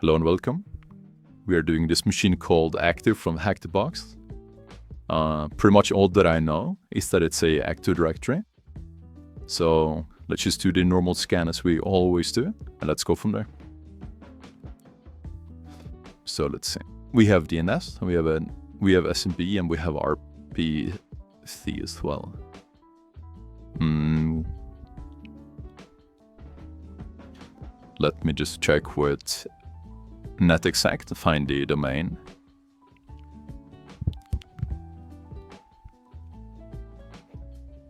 Hello and welcome. We are doing this machine called active from Hack the Box. Pretty much all that I know is that it's a active directory. So let's just do the normal scan as we always do, and let's go from there. So let's see. We have DNS, and we have SMB, and we have RPC as well. Let me just check with netexec to find the domain.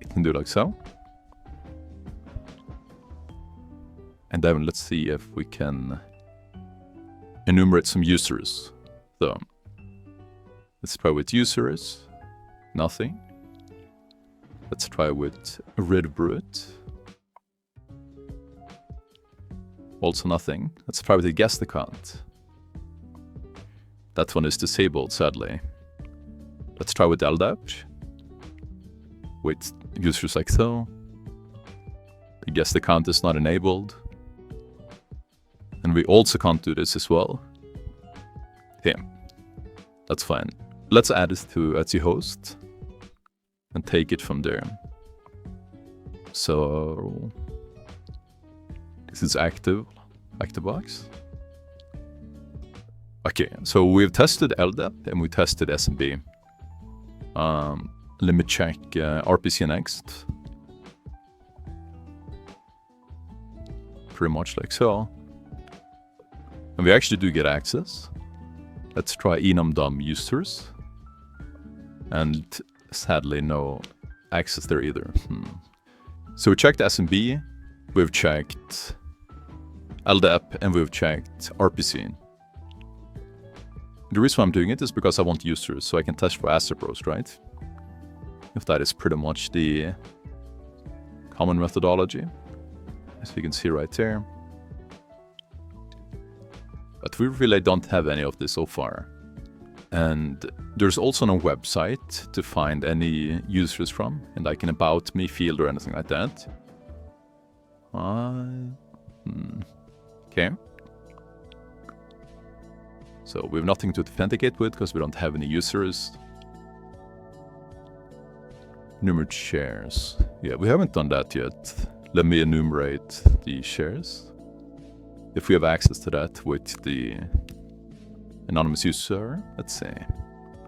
It can do like so. And then let's see if we can enumerate some users. So let's try with users, nothing. Let's try with rid brute. Also nothing. Let's try with the guest account. That one is disabled, sadly. Let's try with LDAP. With users like so. The guest account is not enabled. And we also can't do this as well. Yeah, that's fine. Let's add this to as the host and take it from there. So this is active box. Okay, so we've tested LDAP and we tested SMB. Let me check RPC next. Pretty much like so. And we actually do get access. Let's try enum users. And sadly, no access there either. So we checked SMB, we've checked LDAP, and we've checked RPC. The reason why I'm doing it is because I want users, so I can test for asset rows, right? If that is pretty much the common methodology, as you can see right there. But we really don't have any of this so far. And there's also no website to find any users from, and like an about me field or anything like that. Okay. So we have nothing to authenticate with because we don't have any users. Enumerating shares. Yeah, we haven't done that yet. Let me enumerate the shares. If we have access to that with the anonymous user, let's say,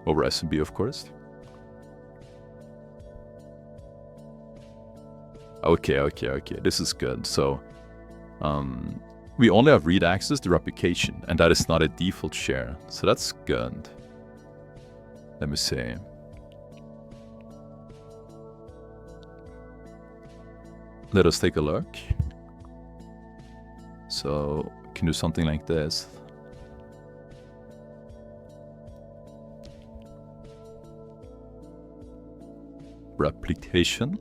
over SMB, of course. Okay, this is good. So, we only have read access to replication, and that is not a default share, so that's good. Let me see. Let us take a look. So, we can do something like this. Replication.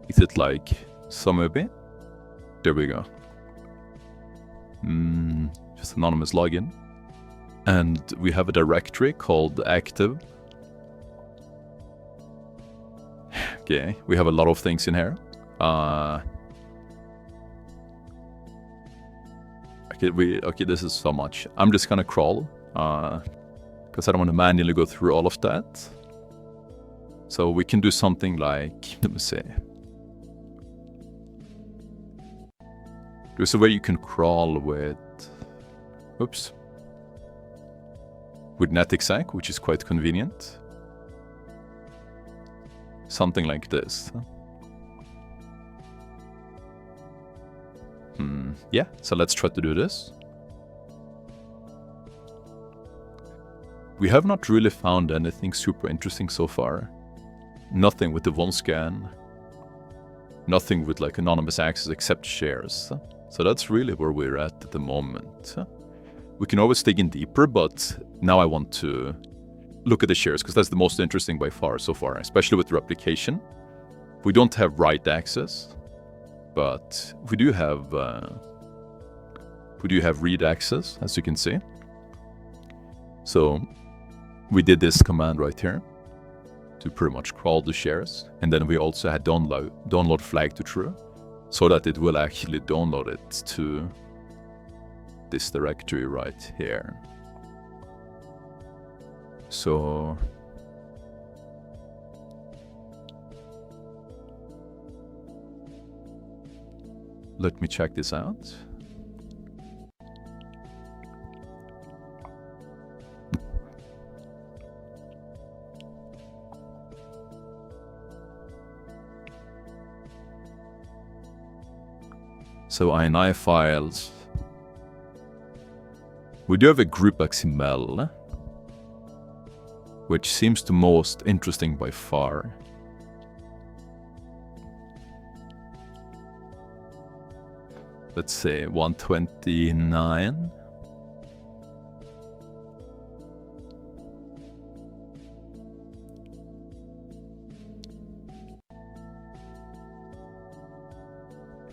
Is it like so maybe? There we go. Just anonymous login. And we have a directory called active. Okay, we have a lot of things in here. Okay, this is so much. I'm just gonna crawl, because I don't want to manually go through all of that. So we can do something like, let me see. There's a way you can crawl with, with netexec, which is quite convenient. Something like this. Yeah, so let's try to do this. We have not really found anything super interesting so far. Nothing with the one scan. Nothing with like anonymous access except shares. So that's really where we're at the moment. We can always dig in deeper, but now I want to look at the shares because that's the most interesting by far so far, especially with replication. We don't have write access, but we do have read access, as you can see. So we did this command right here. to pretty much crawl the shares. And then we also had download flag to true, so that it will actually download it to this directory right here. So let me check this out. So INI files. We do have a group XML, which seems the most interesting by far. Let's say 129.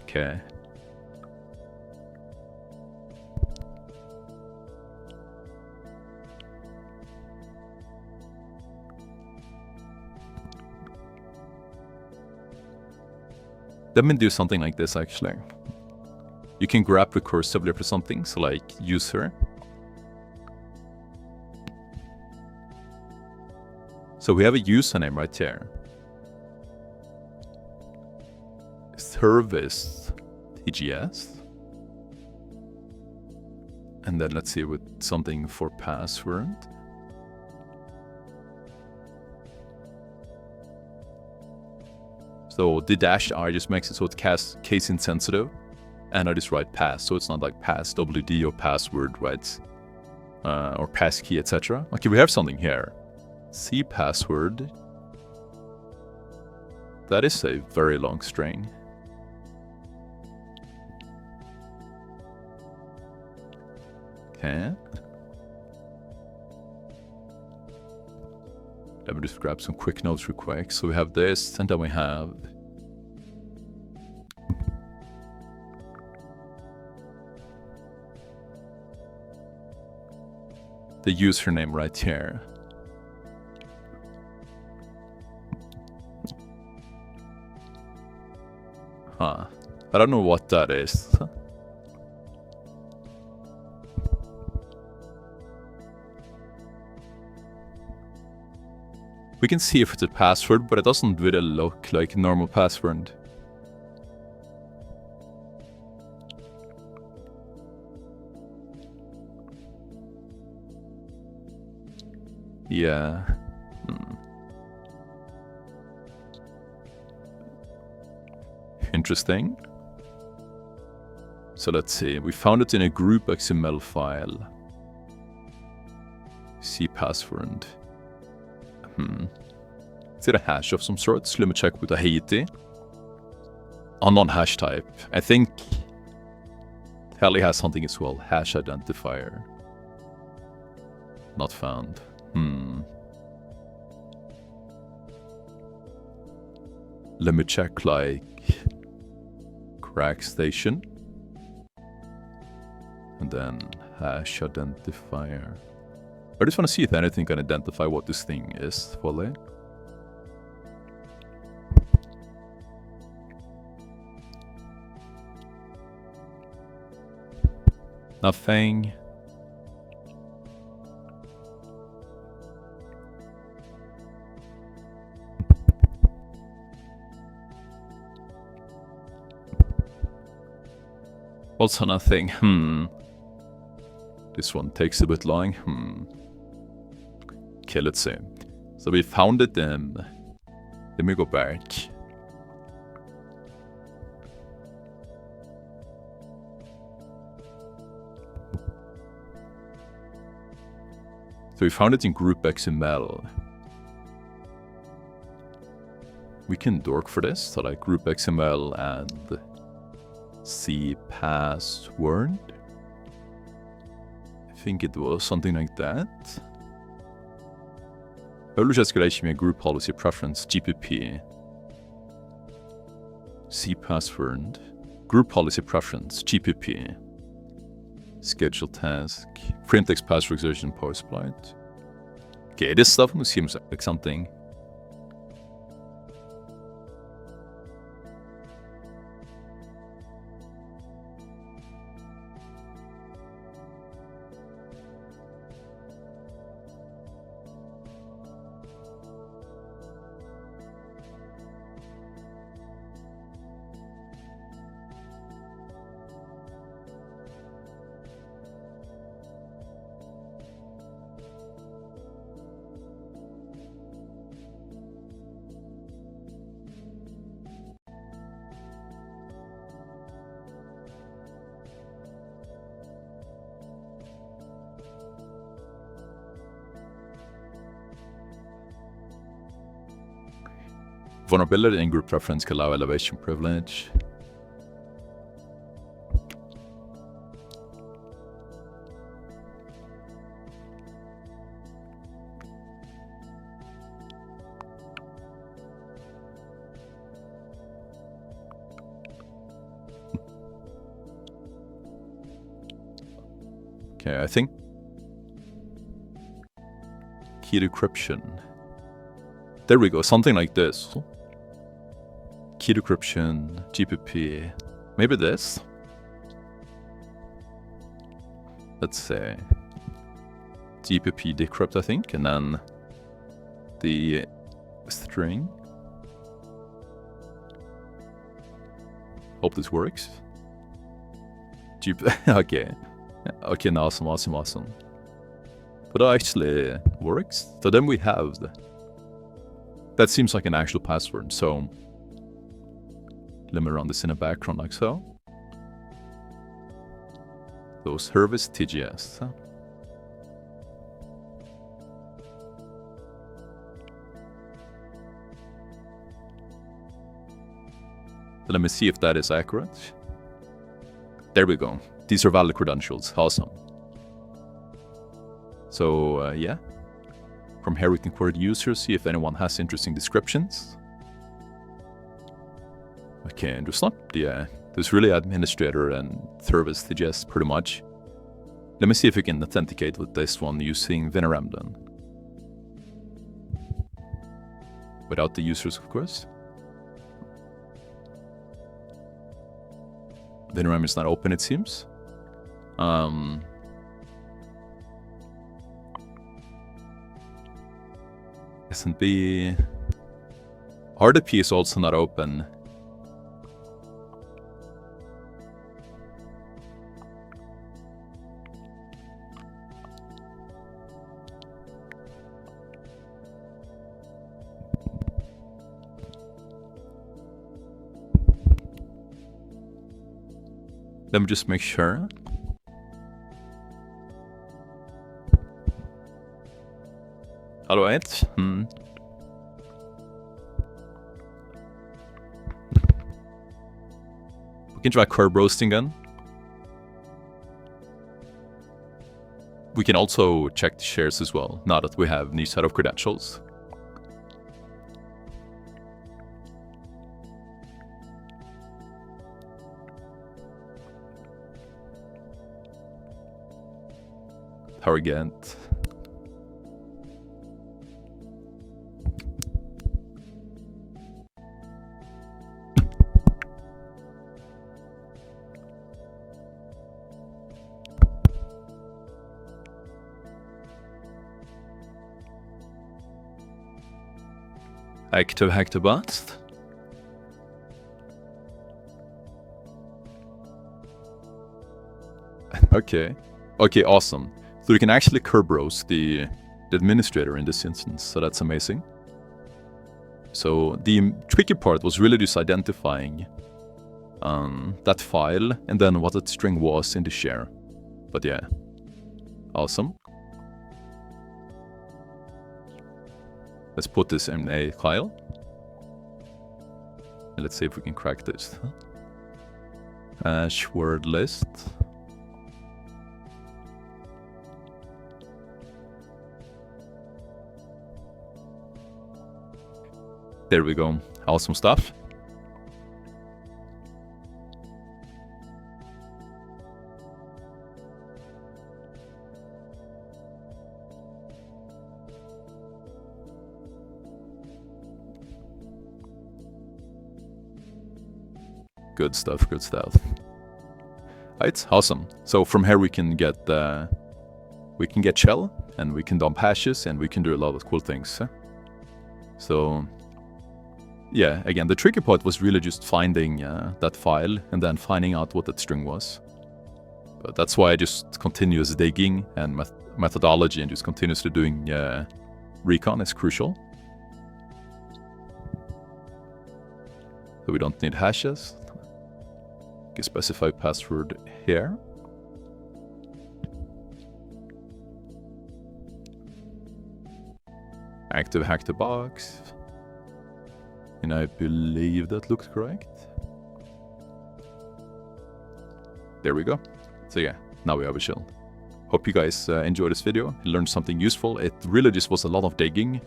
Okay. Let me do something like this actually. You can grab recursively for something, so like user. So we have a username right here. Service TGS. And then let's see with something for password. So the -I just makes it so it's case insensitive, and I just write pass, so it's not like pass WD or password, right? Or passkey, etc. Okay, we have something here. C password. That is a very long string. Okay. Let me just grab some quick notes real quick. So we have this, and then we have the username right here. Huh. I don't know what that is. We can see if it's a password, but it doesn't really look like a normal password. Yeah. Interesting. So let's see. We found it in a group XML file. C password. Is it a hash of some sort? So let me check with a Haiti. Unknown hash type. I think Tally has something as well. Hash identifier. Not found. Let me check like crack station. And then hash identifier. I just want to see if anything can identify what this thing is fully. Nothing. Also nothing. This one takes a bit long. Okay, let's see. So we found it in... Let me go back. So we found it in group XML. We can dork for this, so like group XML and C password. I think it was something like that. Publish escalation via group policy preference, GPP. C password. Group policy preference, GPP. Schedule task. Print text password exertion power supply. Okay, this stuff seems like something Vulnerability in group preference can allow elevation privilege. Okay, I think key decryption. There we go, something like this. Key decryption, GPP, maybe this. Let's say GPP decrypt, I think, and then the string. Hope this works. Okay. Okay, awesome. But it actually works. So then we have that seems like an actual password. So let me run this in the background like so. So service TGS. So let me see if that is accurate. There we go. These are valid credentials. Awesome. So yeah, from here we can query users, see if anyone has interesting descriptions. Okay, and there's not, yeah, there's really administrator and service TGS pretty much. Let me see if we can authenticate with this one using Veneram then. Without the users, of course. Veneram is not open, it seems. S&B. RDP is also not open. Let me just make sure. Alright. We can try curve roasting then. We can also check the shares as well, now that we have new set of credentials. Target. Active Hactobots. Okay. Okay, awesome. So we can actually curb roast the administrator in this instance, so that's amazing. So the tricky part was really just identifying that file and then what that string was in the share. But yeah, awesome. Let's put this in a file. And let's see if we can crack this. Hash word list. There we go. Awesome stuff. Good stuff, good stuff. Right, awesome. So from here we can get shell, and we can dump hashes, and we can do a lot of cool things. So yeah, again, the tricky part was really just finding that file and then finding out what that string was. But that's why just continuous digging and methodology and just continuously doing recon is crucial. So we don't need hashes. You can specify password here. Active hack the box. And I believe that looks correct. There we go. So yeah, now we have a shell. Hope you guys enjoyed this video, learned something useful. It really just was a lot of digging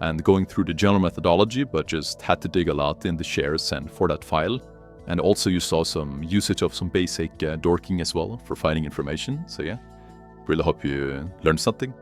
and going through the general methodology, but just had to dig a lot in the shares and for that file. And also you saw some usage of some basic dorking as well for finding information. So yeah, really hope you learned something.